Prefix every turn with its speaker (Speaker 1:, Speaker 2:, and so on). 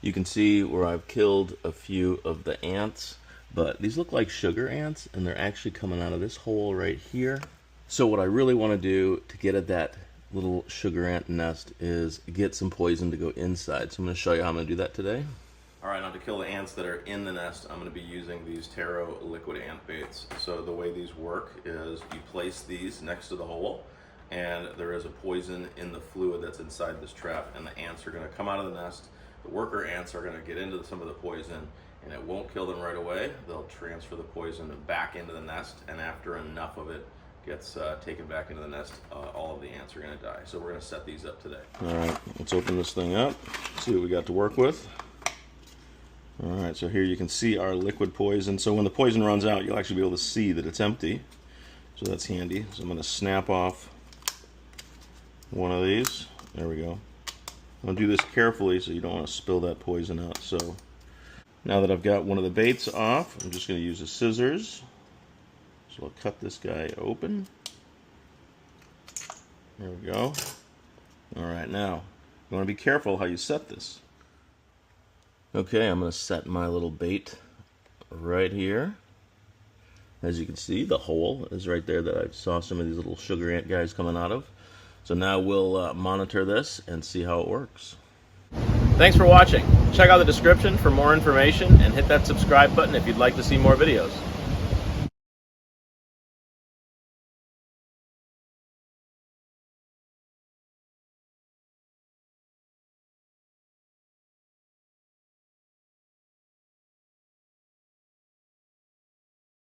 Speaker 1: You can see where I've killed a few of the ants, but these look like sugar ants, and they're actually coming out of this hole right here. So what I really want to do to get at that little sugar ant nest is get some poison to go inside. So I'm going to show you how I'm going to do that today. All right, now to kill the ants that are in the nest, I'm going to be using these TERRO Liquid Ant Baits. So the way these work is you place these next to the hole, and there is a poison in the fluid that's inside this trap, and the ants are going to come out of the nest. The worker ants are going to get into some of the poison, and it won't kill them right away. They'll transfer the poison back into the nest, and after enough of it gets taken back into the nest, all of the ants are going to die. So we're going to set these up today. All right, let's open this thing up, see what we got to work with. All right, so here you can see our liquid poison. So when the poison runs out, you'll actually be able to see that it's empty. So that's handy. So I'm going to snap off one of these. There we go. I'll do this carefully so you don't want to spill that poison out. So now that I've got one of the baits off, I'm just going to use the scissors. So I'll cut this guy open. There we go. All right, now you want to be careful how you set this. Okay, I'm going to set my little bait right here. As you can see, the hole is right there that I saw some of these little sugar ant guys coming out of. So now we'll monitor this and see how it works. Thanks for watching. Check out the description for more information and hit that subscribe button if you'd like to see more videos.